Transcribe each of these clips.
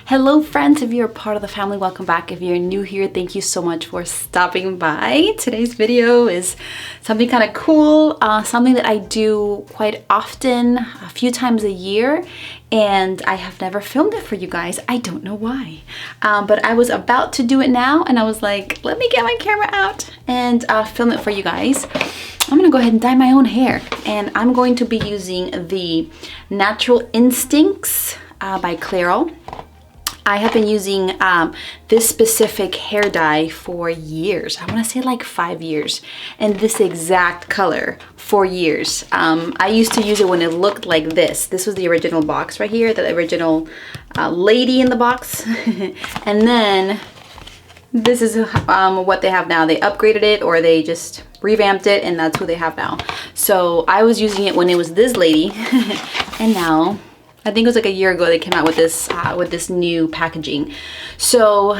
Hello friends, if you're a part of the family, welcome back. If you're new here, thank you so much for stopping by. Today's video is something kind of cool, something that I do quite often, a few times a year, and I have never filmed it for you guys. I don't know why, but I was about to do it now and I was like, let me get my camera out and film it for you guys. I'm gonna go ahead and dye my own hair, and I'm going to be using the Natural Instincts by Clairol. I have been using this specific hair dye for years. I want to say like 5 years, and this exact color for years. I used to use it when it looked like this. This was the original box right here, the original lady in the box. And then this is what they have now. They upgraded it, or they just revamped it, and that's who they have now. So I was using it when it was this lady, and now I think it was like a year ago they came out with this new packaging. So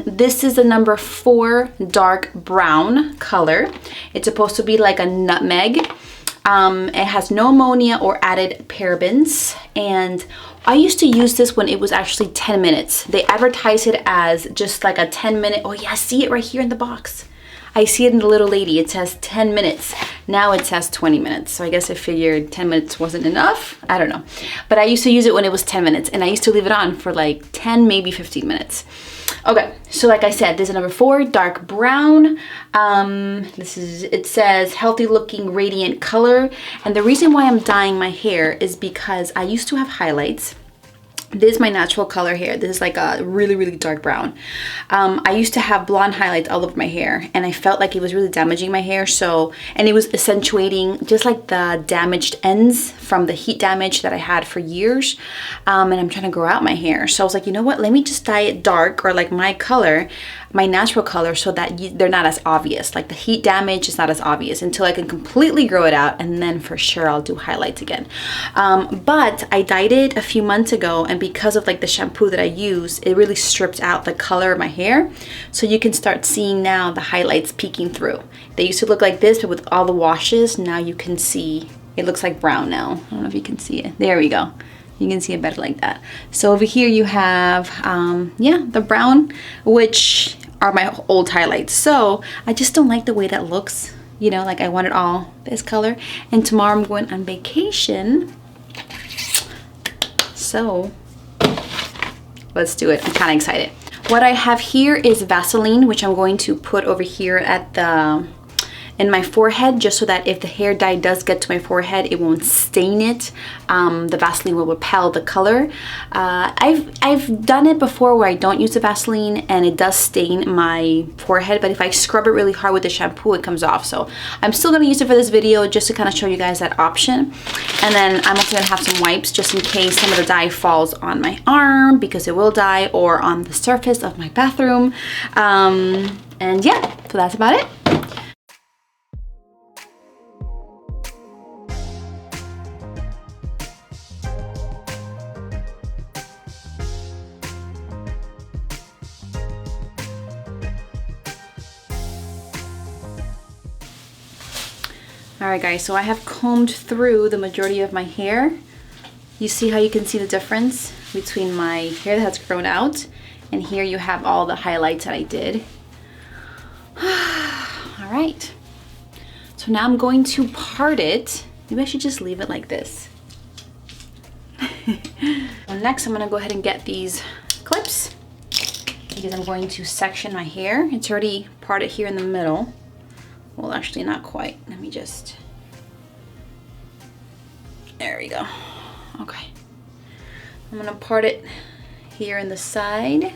this is the number 4 dark brown color. It's supposed to be like a nutmeg. It has no ammonia or added parabens, and I used to use this when it was actually 10 minutes. They advertise it as just like a 10-minute. Oh yeah, I see it right here in the box. I see it in the little lady. It says 10 minutes. Now it says 20 minutes. So I guess I figured 10 minutes wasn't enough. I don't know. But I used to use it when it was 10 minutes, and I used to leave it on for like 10, maybe 15 minutes. Okay, so like I said, this is number 4, dark brown. It says healthy looking radiant color. And the reason why I'm dyeing my hair is because I used to have highlights. This is my natural color hair. This is like a really, really dark brown. I used to have blonde highlights all over my hair, and I felt like it was really damaging my hair. And it was accentuating just like the damaged ends from the heat damage that I had for years. And I'm trying to grow out my hair. So I was like, you know what? Let me just dye it dark, or like my color, my natural color, so that they're not as obvious. Like the heat damage is not as obvious until I can completely grow it out, and then for sure I'll do highlights again. But I dyed it a few months ago, and because of like the shampoo that I use, it really stripped out the color of my hair. So you can start seeing now the highlights peeking through. They used to look like this, but with all the washes, now you can see it looks like brown now. I don't know if you can see it. There we go. You can see it better like that. So over here you have, yeah, the brown, which are my old highlights. So I just don't like the way that looks. You know, like I want it all this color. And tomorrow I'm going on vacation. So let's do it. I'm kind of excited. What I have here is Vaseline, which I'm going to put over here at in my forehead, just so that if the hair dye does get to my forehead, it won't stain it. The Vaseline will repel the color. I've done it before where I don't use the Vaseline and it does stain my forehead, but if I scrub it really hard with the shampoo, it comes off. So I'm still gonna use it for this video just to kind of show you guys that option. And then I'm also gonna have some wipes just in case some of the dye falls on my arm, because it will dye, or on the surface of my bathroom. And yeah, so that's about it. Alright guys, so I have combed through the majority of my hair. You see how you can see the difference between my hair that has grown out, and here you have all the highlights that I did. Alright, so now I'm going to part it. Maybe I should just leave it like this. Next I'm going to go ahead and get these clips, because I'm going to section my hair. It's already parted here in the middle. Well, actually not quite. Let me just, there we go. Okay. I'm gonna part it here in the side.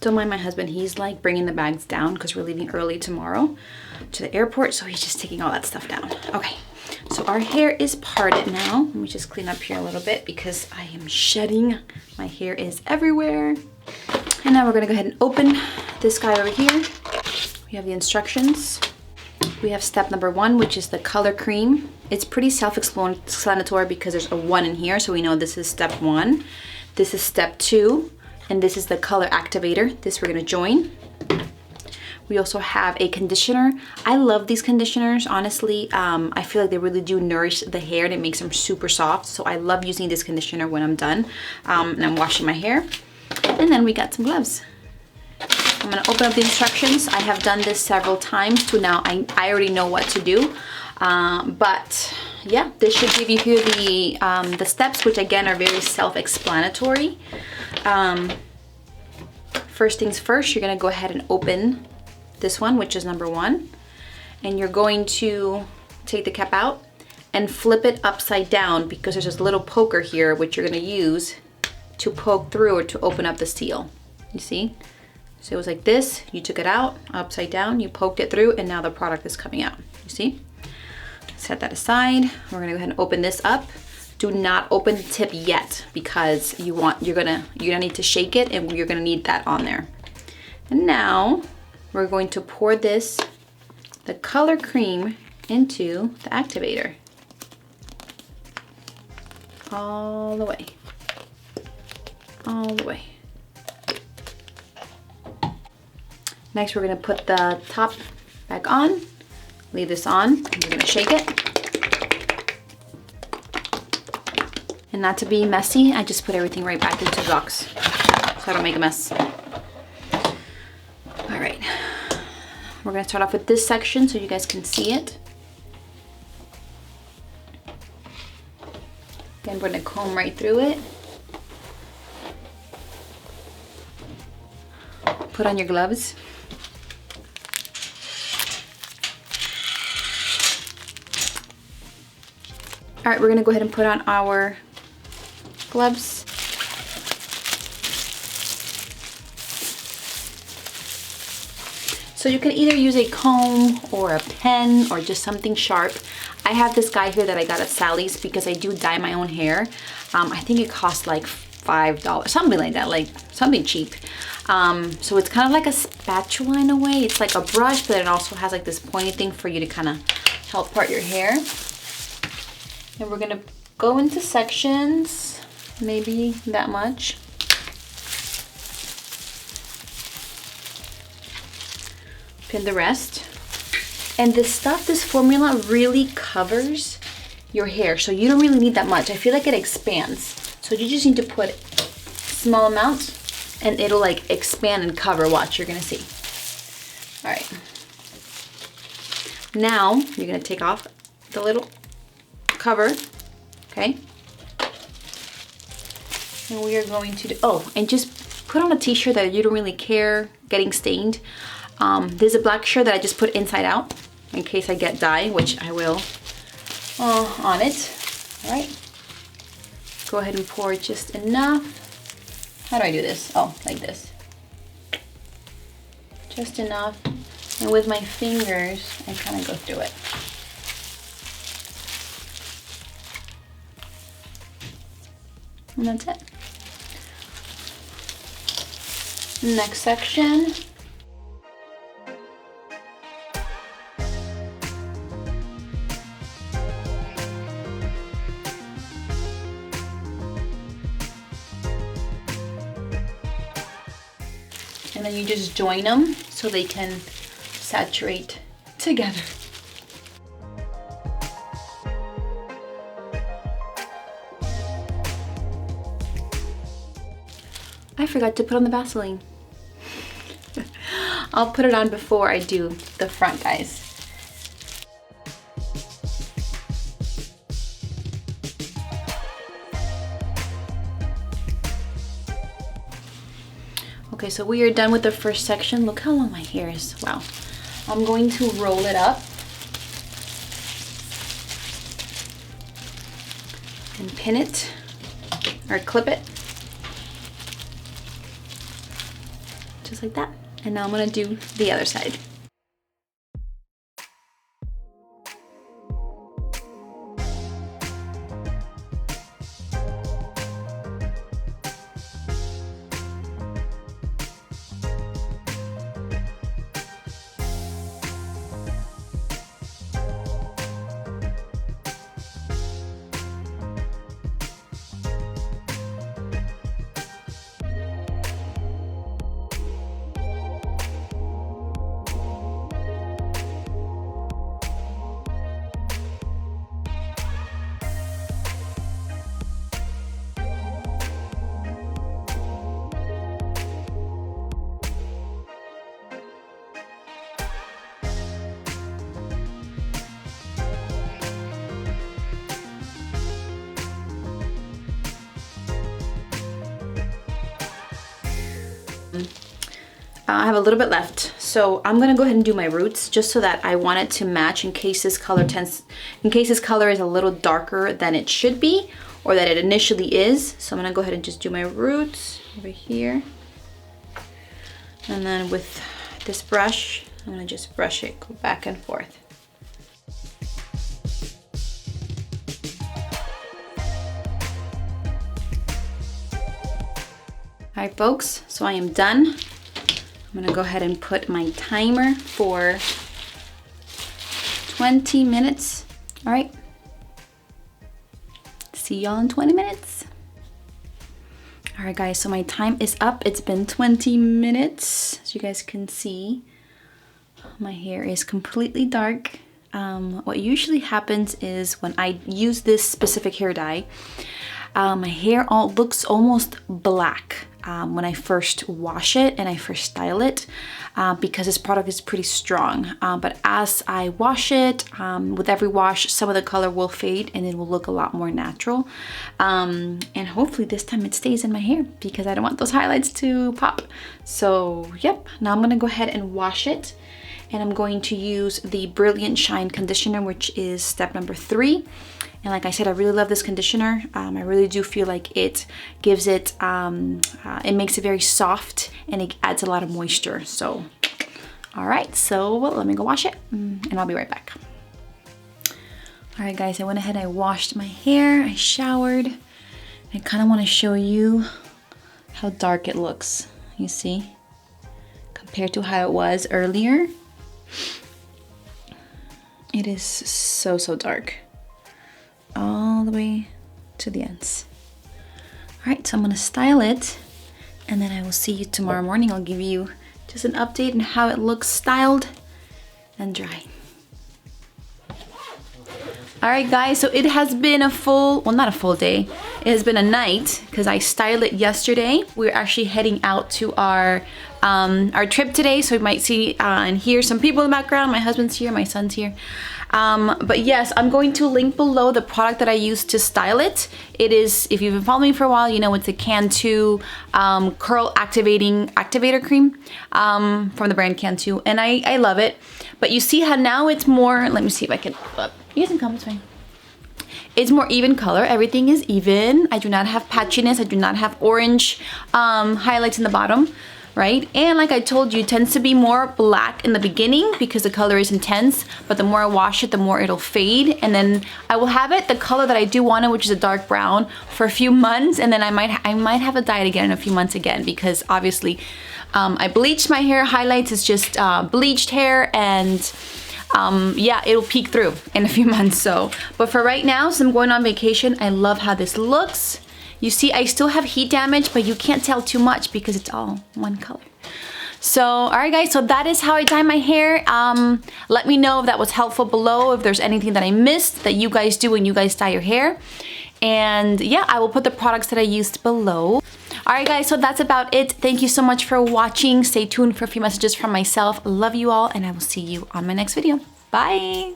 Don't mind my husband, he's like bringing the bags down because we're leaving early tomorrow to the airport, so he's just taking all that stuff down. Okay, so our hair is parted now. Let me just clean up here a little bit because I am shedding. My hair is everywhere. And now we're gonna go ahead and open this guy over here. We have the instructions. We have step number 1, which is the color cream. It's pretty self-explanatory because there's a 1 in here, so we know this is step 1. This is step 2. And this is the color activator. This we're gonna join. We also have a conditioner. I love these conditioners, honestly. I feel like they really do nourish the hair and it makes them super soft. So I love using this conditioner when I'm done and I'm washing my hair. And then we got some gloves. I'm gonna open up the instructions. I have done this several times, so now I already know what to do. But yeah, this should give you here the steps, which again are very self-explanatory. First things first, you're gonna go ahead and open this one, which is number 1, and you're going to take the cap out and flip it upside down because there's this little poker here which you're gonna use to poke through or to open up the seal. You see? So it was like this, you took it out, upside down, you poked it through, and now the product is coming out. You see? Set that aside. We're gonna go ahead and open this up. Do not open the tip yet because you're gonna need to shake it and you're gonna need that on there. And now we're going to pour the color cream into the activator. All the way. All the way. Next we're gonna put the top back on. Leave this on, and we're gonna shake it. And not to be messy, I just put everything right back into the box so I don't make a mess. All right, we're gonna start off with this section so you guys can see it. Then we're gonna comb right through it. Put on your gloves. All right, we're gonna go ahead and put on our gloves. So you can either use a comb or a pen or just something sharp. I have this guy here that I got at Sally's because I do dye my own hair. I think it costs like $5, something like that, like something cheap. So it's kind of like a spatula in a way. It's like a brush, but it also has like this pointy thing for you to kind of help part your hair. And we're gonna go into sections, maybe that much. Pin the rest. And this formula really covers your hair, so you don't really need that much. I feel like it expands. So you just need to put small amounts and it'll like expand and cover. Watch, you're gonna see. All right. Now you're gonna take off the little cover, okay? And we are going to do, and just put on a t-shirt that you don't really care getting stained. There's a black shirt that I just put inside out in case I get dye, which I will, on it. All right. Go ahead and pour just enough. How do I do this? Oh, like this. Just enough. And with my fingers, I kind of go through it. And that's it. Next section. And then you just join them so they can saturate together. I forgot to put on the Vaseline. I'll put it on before I do the front, guys. Okay, so we are done with the first section. Look how long my hair is. Wow. I'm going to roll it up and pin it or clip it. Just just like that. And now I'm gonna do the other side. I have a little bit left, so I'm gonna go ahead and do my roots just so that I want it to match in case this color is a little darker than it should be or that it initially is. So I'm gonna go ahead and just do my roots over here, and then with this brush I'm gonna just brush it, go back and forth. All right, folks, so I am done. I'm gonna go ahead and put my timer for 20 minutes. All right. See y'all in 20 minutes. All right, guys, so my time is up. It's been 20 minutes. As you guys can see, my hair is completely dark. What usually happens is when I use this specific hair dye, my hair looks almost black when I first wash it and I first style it, because this product is pretty strong. But as I wash it, with every wash, some of the color will fade and it will look a lot more natural. And hopefully this time it stays in my hair because I don't want those highlights to pop. So yep, now I'm gonna go ahead and wash it. And I'm going to use the Brilliant Shine conditioner, which is step number 3. And like I said, I really love this conditioner. I really do feel like it gives it, it makes it very soft and it adds a lot of moisture. So, all right, so let me go wash it and I'll be right back. All right, guys, I went ahead, I washed my hair, I showered. I kind of want to show you how dark it looks, you see, compared to how it was earlier. It is so dark, all the way to the ends. All right, so I'm gonna style it and then I will see you tomorrow morning. I'll give you just an update on how it looks styled and dry. All right, guys, so it has been a full, well, not a full day. It has been a night because I styled it yesterday. We're actually heading out to our trip today, so you might see and hear some people in the background. My husband's here, my son's here. But yes, I'm going to link below the product that I used to style it. It is, if you've been following me for a while, you know it's a Cantu curl activator cream from the brand Cantu, and I love it. But you see how now it's more, let me see if I can, you guys can come, it's fine. It's more even color, everything is even. I do not have patchiness, I do not have orange highlights in the bottom, right? And like I told you, it tends to be more black in the beginning because the color is intense, but the more I wash it, the more it'll fade. And then I will have it the color that I do want it, which is a dark brown, for a few months, and then I might have to dye it again in a few months again, because obviously I bleached my hair. Highlights is just bleached hair, and yeah, it'll peek through in a few months. So, but for right now, since I'm going on vacation, I love how this looks. You see, I still have heat damage, but you can't tell too much because it's all one color. So, all right, guys, so that is how I dye my hair. Let me know if that was helpful below, if there's anything that I missed that you guys do when you guys dye your hair. And yeah, I will put the products that I used below. All right, guys, so that's about it. Thank you so much for watching. Stay tuned for a few messages from myself. Love you all, and I will see you on my next video. Bye.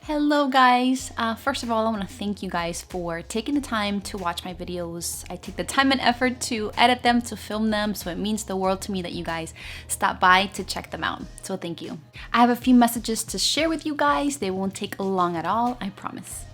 Hello, guys. First of all, I want to thank you guys for taking the time to watch my videos. I take the time and effort to edit them, to film them, so it means the world to me that you guys stop by to check them out. So thank you. I have a few messages to share with you guys. They won't take long at all, I promise.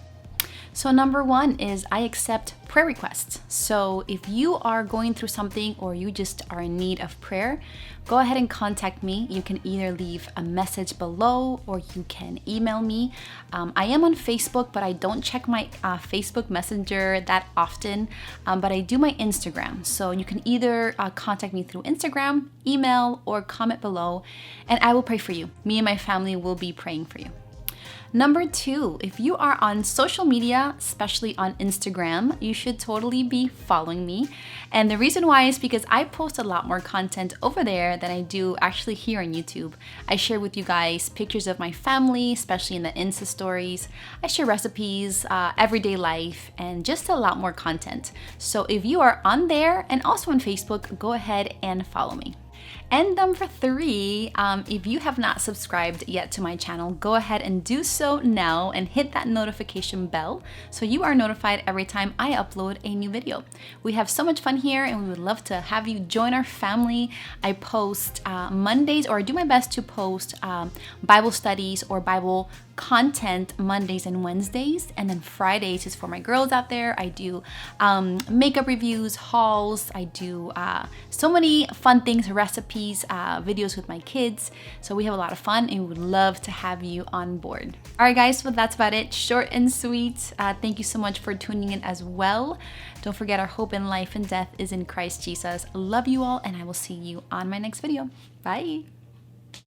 So number one is I accept prayer requests. So if you are going through something or you just are in need of prayer, go ahead and contact me. You can either leave a message below or you can email me. I am on Facebook, but I don't check my Facebook Messenger that often, but I do my Instagram. So you can either contact me through Instagram, email, or comment below, and I will pray for you. Me and my family will be praying for you. Number two, if you are on social media, especially on Instagram, you should totally be following me. And the reason why is because I post a lot more content over there than I do actually here on YouTube. I share with you guys pictures of my family, especially in the Insta stories. I share recipes, everyday life, and just a lot more content. So if you are on there and also on Facebook, go ahead and follow me. And number three, if you have not subscribed yet to my channel, go ahead and do so now and hit that notification bell so you are notified every time I upload a new video. We have so much fun here and we would love to have you join our family. I post Mondays, or I do my best to post Bible studies or Bible content Mondays and Wednesdays, and then Fridays is for my girls out there. I do makeup reviews, hauls, I do so many fun things, recipes, videos with my kids. So we have a lot of fun and we would love to have you on board. All right guys, well that's about it. Short and sweet. Thank you so much for tuning in as well. Don't forget, our hope in life and death is in Christ Jesus. Love you all, and I will see you on my next video. Bye.